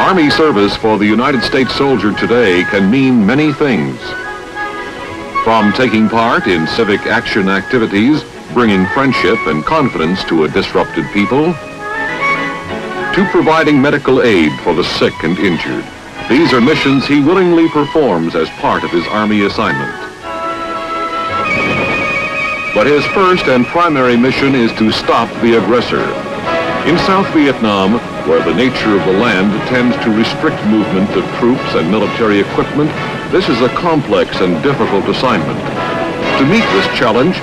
Army service for the United States soldier today can mean many things. From taking part in civic action activities, bringing friendship and confidence to a disrupted people, to providing medical aid for the sick and injured. These are missions he willingly performs as part of his Army assignment. But his first and primary mission is to stop the aggressor. In South Vietnam, where the nature of the land tends to restrict movement of troops and military equipment, this is a complex and difficult assignment. To meet this challenge,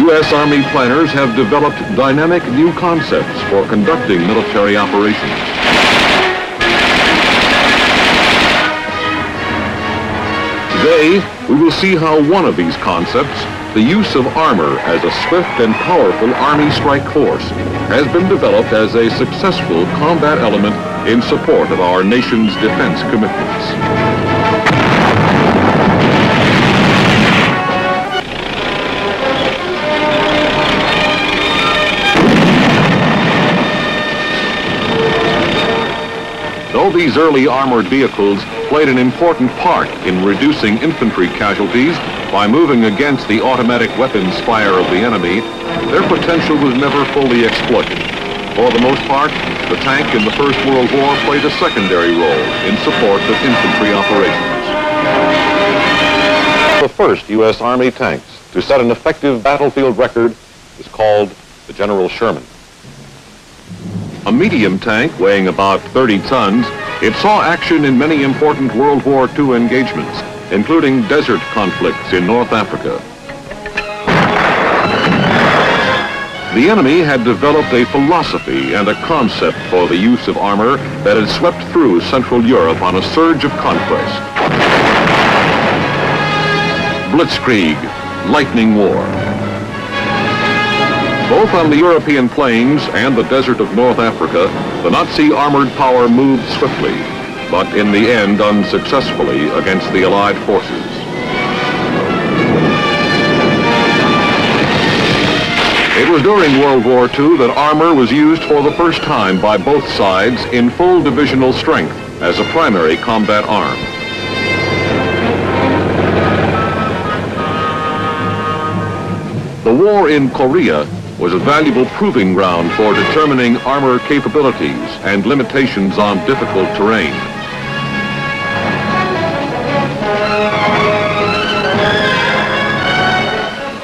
U.S. Army planners have developed dynamic new concepts for conducting military operations. Today, we will see how one of these concepts, the use of armor as a swift and powerful Army strike force, has been developed as a successful combat element in support of our nation's defense commitments. Though these early armored vehicles played an important part in reducing infantry casualties by moving against the automatic weapons fire of the enemy, their potential was never fully exploited. For the most part, the tank in the First World War played a secondary role in support of infantry operations. The first U.S. Army tanks to set an effective battlefield record is called the General Sherman. A medium tank weighing about 30 tons, it saw action in many important World War II engagements, including desert conflicts in North Africa. The enemy had developed a philosophy and a concept for the use of armor that had swept through Central Europe on a surge of conquest. Blitzkrieg, lightning war. Both on the European plains and the desert of North Africa, the Nazi armored power moved swiftly, but in the end unsuccessfully against the Allied forces. It was during World War II that armor was used for the first time by both sides in full divisional strength as a primary combat arm. The war in Korea was a valuable proving ground for determining armor capabilities and limitations on difficult terrain.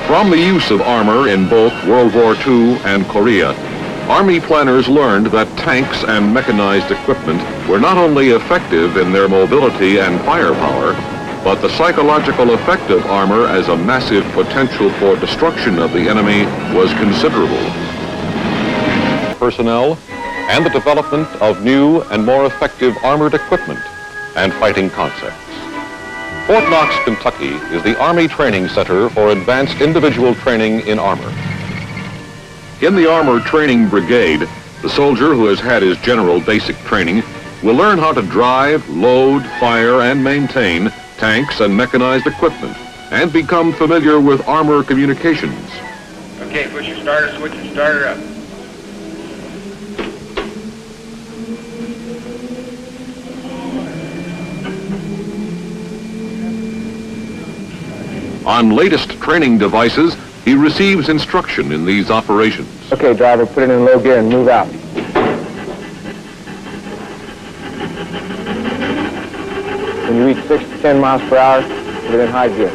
From the use of armor in both World War II and Korea, Army planners learned that tanks and mechanized equipment were not only effective in their mobility and firepower, but the psychological effect of armor as a massive potential for destruction of the enemy was considerable. Personnel and the development of new and more effective armored equipment and fighting concepts. Fort Knox, Kentucky is the Army Training Center for advanced individual training in armor. In the Armor Training Brigade, the soldier who has had his general basic training will learn how to drive, load, fire, and maintain tanks and mechanized equipment, and become familiar with armor communications. Okay, push your starter switch and start her up. On latest training devices, he receives instruction in these operations. Okay, driver, put it in low gear and move out. When you reach 6 to 10 miles per hour, put it in high gear.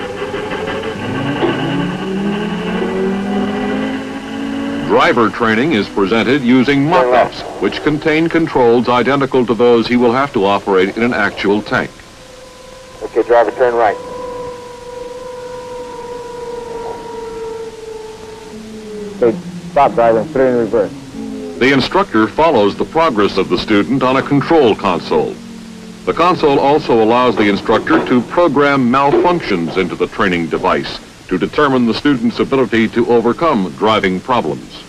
Driver training is presented using mock-ups, which contain controls identical to those he will have to operate in an actual tank. Okay, driver, turn right. Okay, stop, driver, and put it in reverse. The instructor follows the progress of the student on a control console. The console also allows the instructor to program malfunctions into the training device to determine the student's ability to overcome driving problems.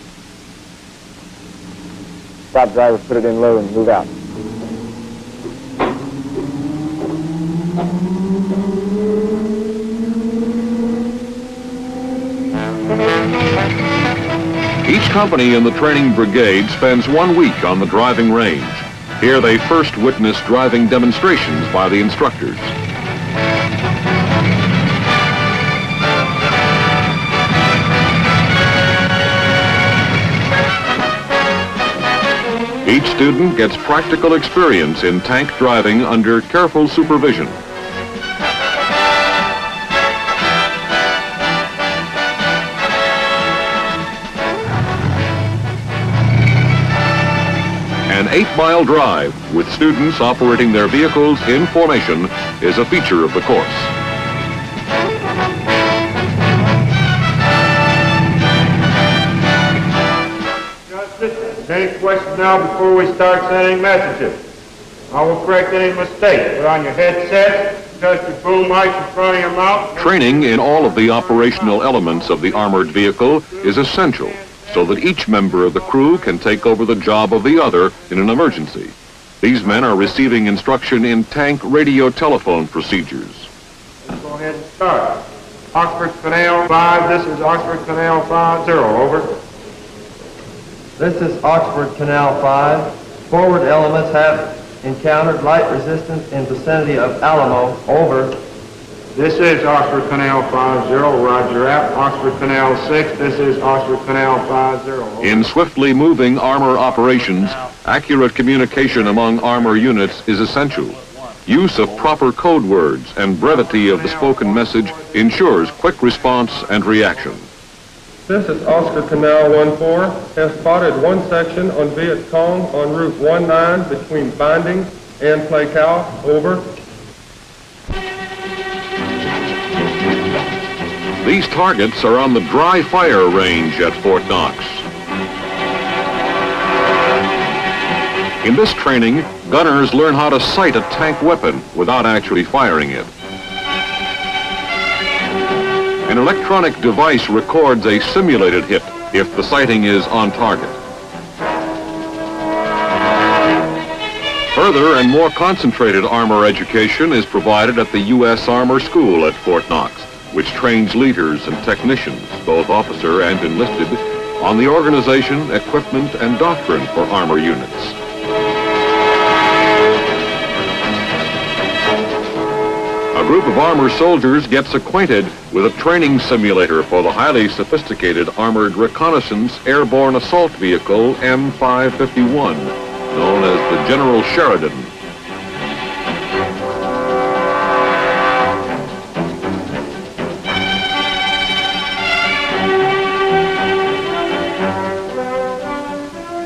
Stop, driver, put it in low and move out. Each company in the training brigade spends 1 week on the driving range. Here they first witness driving demonstrations by the instructors. Each student gets practical experience in tank driving under careful supervision. An 8-mile drive with students operating their vehicles in formation is a feature of the course. Any questions now before we start sending messages? I will correct any mistakes. Put on your headset, touch your boom mic in front of your mouth. Training in all of the operational elements of the armored vehicle is essential so that each member of the crew can take over the job of the other in an emergency. These men are receiving instruction in tank radio telephone procedures. Go ahead and start. Oxford Canal 5, this is Oxford Canal 50, over. This is Oxford Canal 5. Forward elements have encountered light resistance in vicinity of Alamo. Over. This is Oxford Canal 50, roger out. Oxford Canal 6, this is Oxford Canal 50, over. In swiftly moving armor operations, accurate communication among armor units is essential. Use of proper code words and brevity of the spoken message ensures quick response and reaction. This is Oscar Canal 14, has spotted one section on Viet Cong on Route 19 between Binding and Placao. Over. These targets are on the dry fire range at Fort Knox. In this training, gunners learn how to sight a tank weapon without actually firing it. An electronic device records a simulated hit if the sighting is on target. Further and more concentrated armor education is provided at the U.S. Armor School at Fort Knox, which trains leaders and technicians, both officer and enlisted, on the organization, equipment, and doctrine for armor units. A group of armor soldiers gets acquainted with a training simulator for the highly sophisticated Armored Reconnaissance Airborne Assault Vehicle M551, known as the General Sheridan.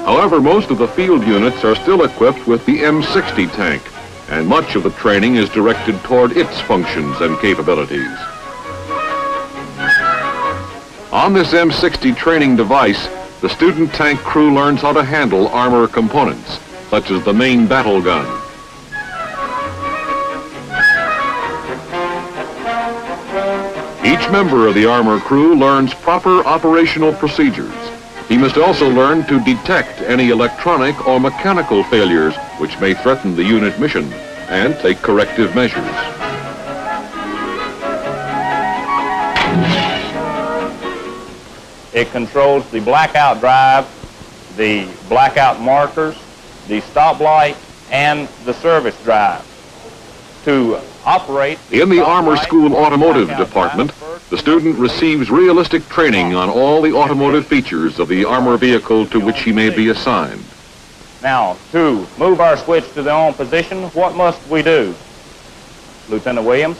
However, most of the field units are still equipped with the M60 tank, and much of the training is directed toward its functions and capabilities. On this M60 training device, the student tank crew learns how to handle armor components, such as the main battle gun. Each member of the armor crew learns proper operational procedures. He must also learn to detect any electronic or mechanical failures which may threaten the unit mission and take corrective measures. It controls the blackout drive, the blackout markers, the stoplight, and the service drive. To operate in the Armor School Automotive Department, the student receives realistic training on all the automotive features of the armor vehicle to which he may be assigned. Now, to move our switch to the on position, what must we do? Lieutenant Williams?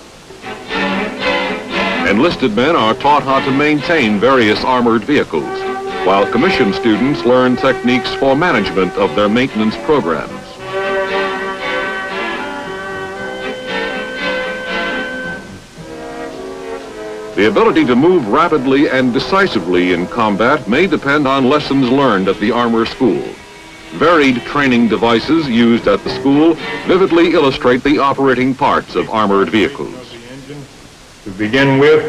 Enlisted men are taught how to maintain various armored vehicles, while commissioned students learn techniques for management of their maintenance programs. The ability to move rapidly and decisively in combat may depend on lessons learned at the Armor School. Varied training devices used at the school vividly illustrate the operating parts of armored vehicles. To begin with,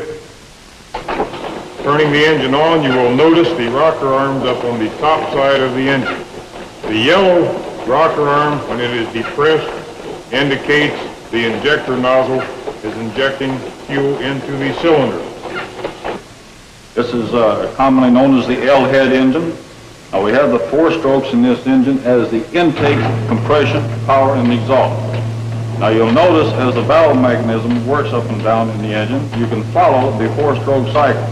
turning the engine on, you will notice the rocker arms up on the top side of the engine. The yellow rocker arm, when it is depressed, indicates the injector nozzle is injecting fuel into the cylinder. This is commonly known as the L-head engine. Now we have the 4 strokes in this engine as the intake, compression, power, and exhaust. Now you'll notice as the valve mechanism works up and down in the engine, you can follow the 4-stroke cycle.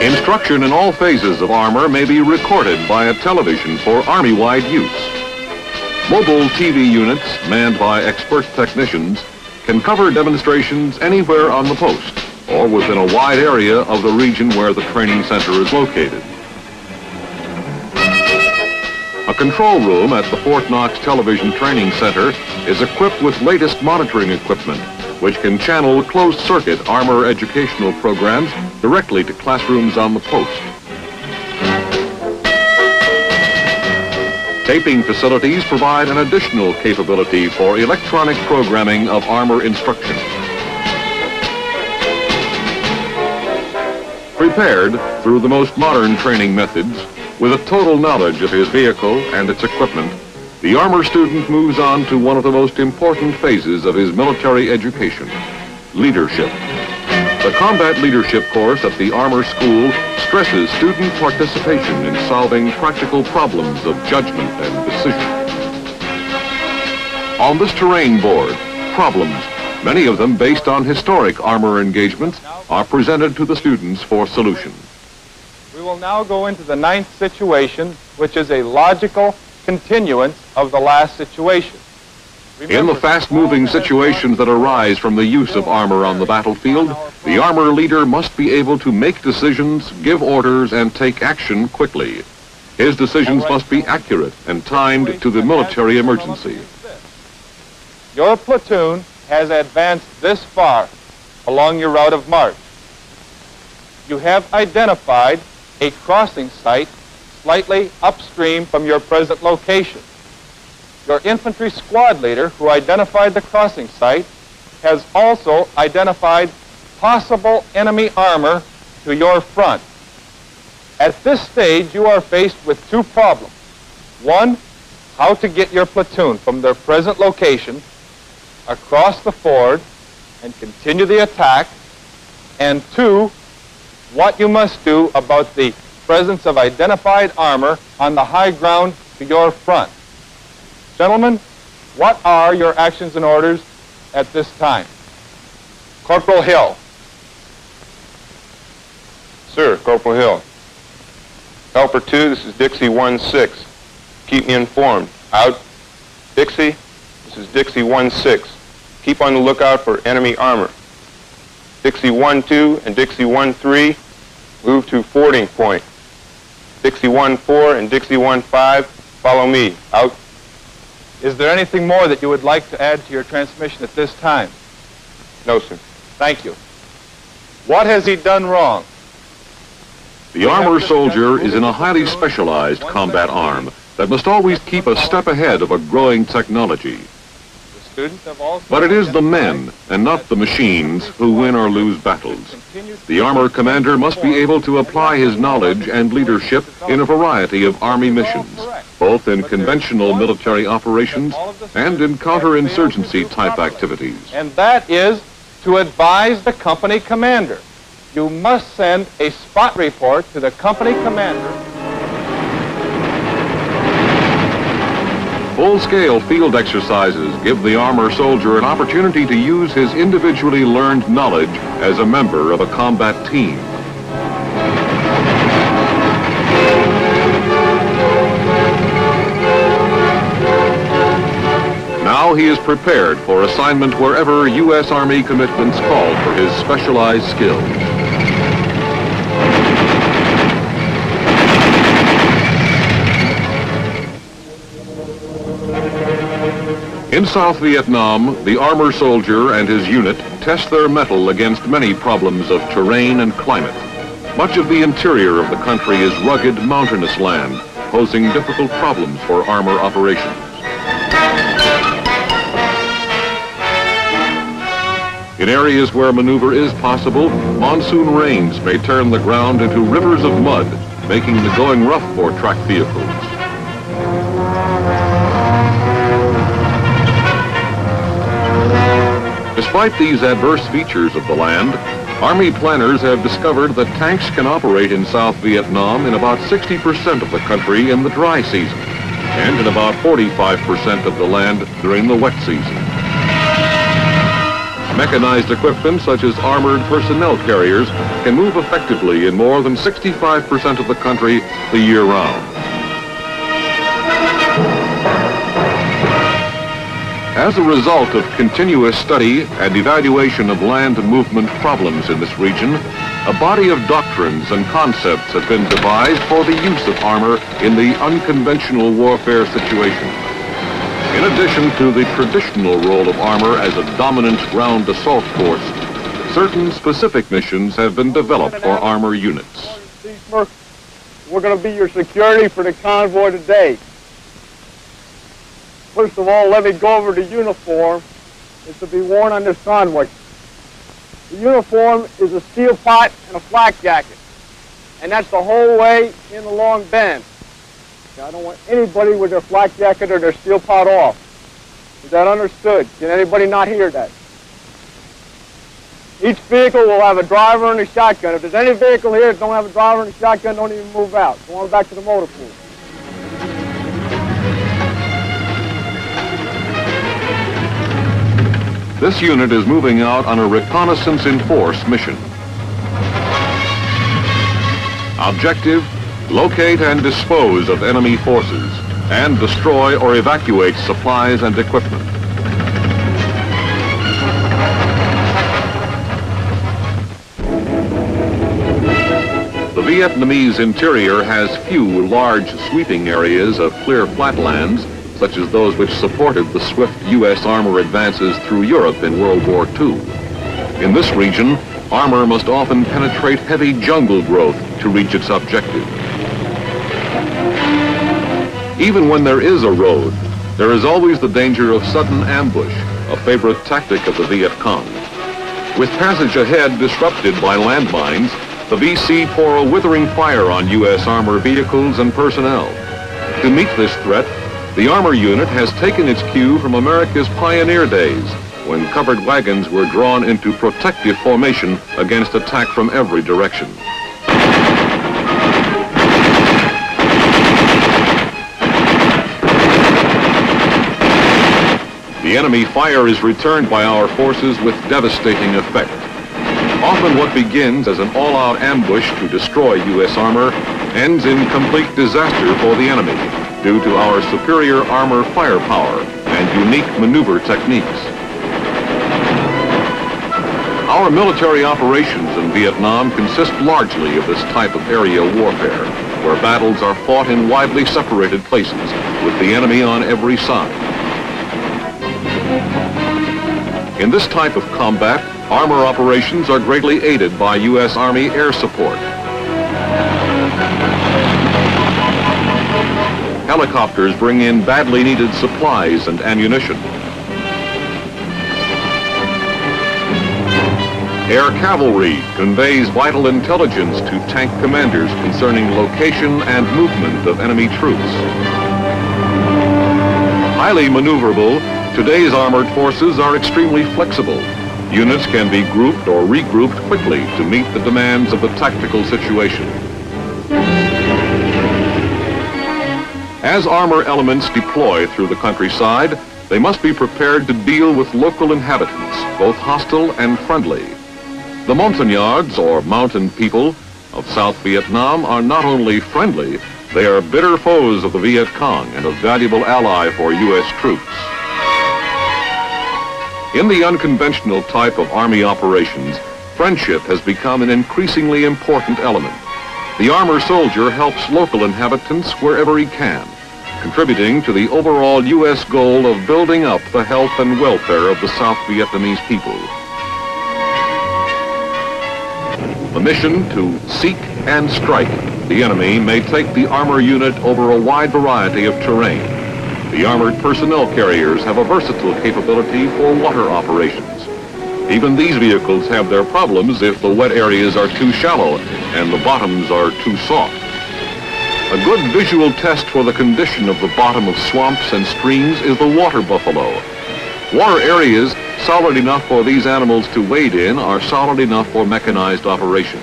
Instruction in all phases of armor may be recorded by a television for Army-wide use. Mobile TV units, manned by expert technicians, can cover demonstrations anywhere on the post or within a wide area of the region where the training center is located. A control room at the Fort Knox Television Training Center is equipped with latest monitoring equipment, which can channel closed-circuit armor educational programs directly to classrooms on the post. Taping facilities provide an additional capability for electronic programming of armor instruction. Prepared through the most modern training methods, with a total knowledge of his vehicle and its equipment, the armor student moves on to one of the most important phases of his military education, leadership. The Combat Leadership course at the Armor School stresses student participation in solving practical problems of judgment and decision. On this terrain board, problems, many of them based on historic armor engagements, are presented to the students for solution. We will now go into the 9th situation, which is a logical continuance of the last situation. In the fast-moving situations that arise from the use of armor on the battlefield, the armor leader must be able to make decisions, give orders, and take action quickly. His decisions must be accurate and timed to the military emergency. Your platoon has advanced this far along your route of march. You have identified a crossing site slightly upstream from your present location. Your infantry squad leader, who identified the crossing site, has also identified possible enemy armor to your front. At this stage, you are faced with 2 problems. 1, how to get your platoon from their present location across the ford and continue the attack, and 2, what you must do about the presence of identified armor on the high ground to your front. Gentlemen, what are your actions and orders at this time? Corporal Hill. Sir, Corporal Hill. Helper 2, this is Dixie 1-6. Keep me informed. Out. Dixie, this is Dixie 1-6. Keep on the lookout for enemy armor. Dixie 1-2 and Dixie 1-3, move to fording point. Dixie 1-4 and Dixie 1-5, follow me. Out. Is there anything more that you would like to add to your transmission at this time? No, sir. Thank you. What has he done wrong? The armor soldier is in a highly specialized combat arm that must always keep a step ahead of a growing technology. But it is the men and not the machines who win or lose battles. The armor commander must be able to apply his knowledge and leadership in a variety of Army missions, both in conventional military operations and in counterinsurgency type activities. And that is to advise the company commander. You must send a spot report to the company commander. Full-scale field exercises give the armor soldier an opportunity to use his individually learned knowledge as a member of a combat team. Now he is prepared for assignment wherever U.S. Army commitments call for his specialized skills. In South Vietnam, the armor soldier and his unit test their mettle against many problems of terrain and climate. Much of the interior of the country is rugged, mountainous land, posing difficult problems for armor operations. In areas where maneuver is possible, monsoon rains may turn the ground into rivers of mud, making the going rough for track vehicles. Despite these adverse features of the land, Army planners have discovered that tanks can operate in South Vietnam in about 60% of the country in the dry season and in about 45% of the land during the wet season. Mechanized equipment such as armored personnel carriers can move effectively in more than 65% of the country the year round. As a result of continuous study and evaluation of land movement problems in this region, a body of doctrines and concepts have been devised for the use of armor in the unconventional warfare situation. In addition to the traditional role of armor as a dominant ground assault force, certain specific missions have been developed for armor units. We're going to be your security for the convoy today. First of all, let me go over the uniform. It's to be worn on this convoy. The uniform is a steel pot and a flak jacket. And that's the whole way in the long bend. I don't want anybody with their flak jacket or their steel pot off. Is that understood? Can anybody not hear that? Each vehicle will have a driver and a shotgun. If there's any vehicle here that don't have a driver and a shotgun, don't even move out. Go on back to the motor pool. This unit is moving out on a reconnaissance in force mission. Objective: locate and dispose of enemy forces and destroy or evacuate supplies and equipment. The Vietnamese interior has few large sweeping areas of clear flatlands such as those which supported the swift U.S. armor advances through Europe in World War II. In this region, armor must often penetrate heavy jungle growth to reach its objective. Even when there is a road, there is always the danger of sudden ambush, a favorite tactic of the Viet Cong. With passage ahead disrupted by landmines, the VC pour a withering fire on U.S. armor vehicles and personnel. To meet this threat, the armor unit has taken its cue from America's pioneer days, when covered wagons were drawn into protective formation against attack from every direction. The enemy fire is returned by our forces with devastating effect. Often what begins as an all-out ambush to destroy U.S. armor ends in complete disaster for the enemy, due to our superior armor firepower and unique maneuver techniques. Our military operations in Vietnam consist largely of this type of aerial warfare, where battles are fought in widely separated places, with the enemy on every side. In this type of combat, armor operations are greatly aided by U.S. Army air support. Helicopters bring in badly needed supplies and ammunition. Air cavalry conveys vital intelligence to tank commanders concerning location and movement of enemy troops. Highly maneuverable, today's armored forces are extremely flexible. Units can be grouped or regrouped quickly to meet the demands of the tactical situation. As armor elements deploy through the countryside, they must be prepared to deal with local inhabitants, both hostile and friendly. The Montagnards, or mountain people, of South Vietnam are not only friendly, they are bitter foes of the Viet Cong and a valuable ally for U.S. troops. In the unconventional type of Army operations, friendship has become an increasingly important element. The armor soldier helps local inhabitants wherever he can, contributing to the overall U.S. goal of building up the health and welfare of the South Vietnamese people. The mission to seek and strike the enemy may take the armor unit over a wide variety of terrain. The armored personnel carriers have a versatile capability for water operations. Even these vehicles have their problems if the wet areas are too shallow and the bottoms are too soft. A good visual test for the condition of the bottom of swamps and streams is the water buffalo. Water areas solid enough for these animals to wade in are solid enough for mechanized operations.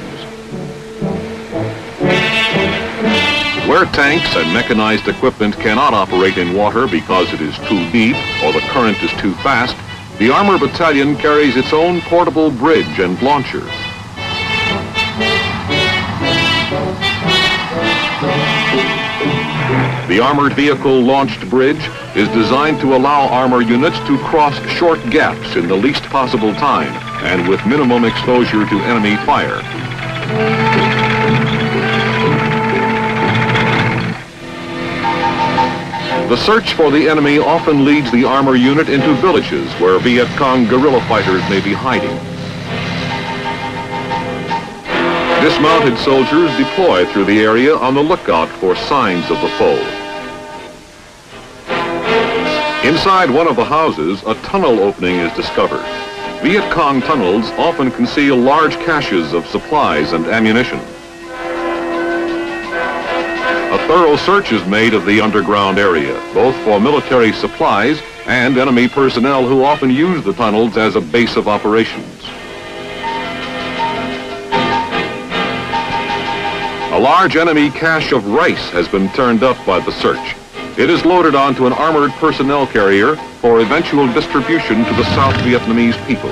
Where tanks and mechanized equipment cannot operate in water because it is too deep or the current is too fast, the Armor Battalion carries its own portable bridge and launcher. The Armored Vehicle Launched Bridge is designed to allow armor units to cross short gaps in the least possible time and with minimum exposure to enemy fire. The search for the enemy often leads the armor unit into villages where Viet Cong guerrilla fighters may be hiding. Dismounted soldiers deploy through the area on the lookout for signs of the foe. Inside one of the houses, a tunnel opening is discovered. Viet Cong tunnels often conceal large caches of supplies and ammunition. A thorough search is made of the underground area, both for military supplies and enemy personnel who often use the tunnels as a base of operations. A large enemy cache of rice has been turned up by the search. It is loaded onto an armored personnel carrier for eventual distribution to the South Vietnamese people.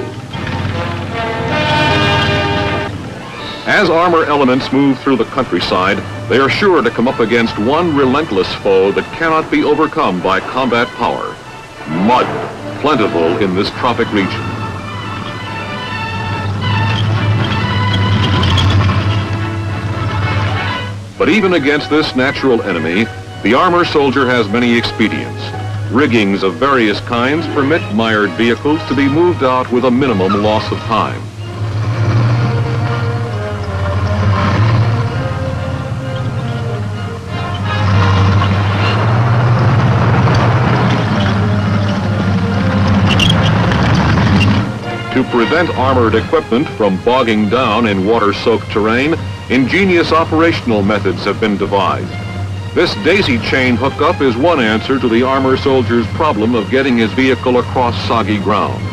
As armor elements move through the countryside, they are sure to come up against one relentless foe that cannot be overcome by combat power: mud, plentiful in this tropic region. But even against this natural enemy, the armor soldier has many expedients. Riggings of various kinds permit mired vehicles to be moved out with a minimum loss of time. To prevent armored equipment from bogging down in water-soaked terrain, ingenious operational methods have been devised. This daisy chain hookup is one answer to the armor soldier's problem of getting his vehicle across soggy ground.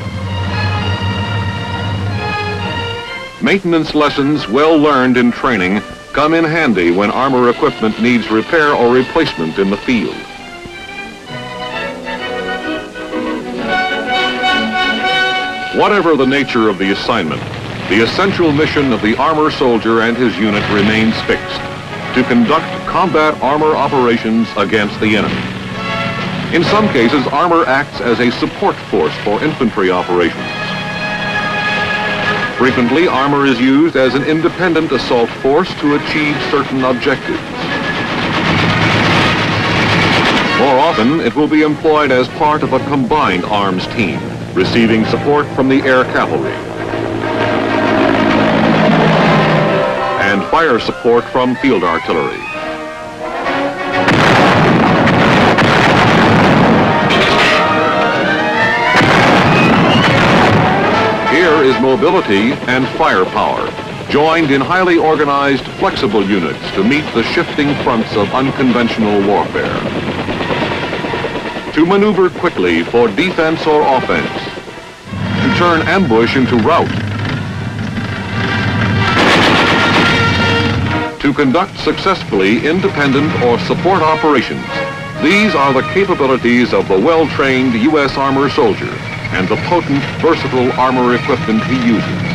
Maintenance lessons well learned in training come in handy when armor equipment needs repair or replacement in the field. Whatever the nature of the assignment, the essential mission of the armor soldier and his unit remains fixed: to conduct combat armor operations against the enemy. In some cases, armor acts as a support force for infantry operations. Frequently, armor is used as an independent assault force to achieve certain objectives. More often, it will be employed as part of a combined arms team, receiving support from the air cavalry and fire support from field artillery. Here is mobility and firepower, joined in highly organized, flexible units to meet the shifting fronts of unconventional warfare. To maneuver quickly for defense or offense, to turn ambush into rout, to conduct successfully independent or support operations. These are the capabilities of the well-trained U.S. armor soldier and the potent, versatile armor equipment he uses.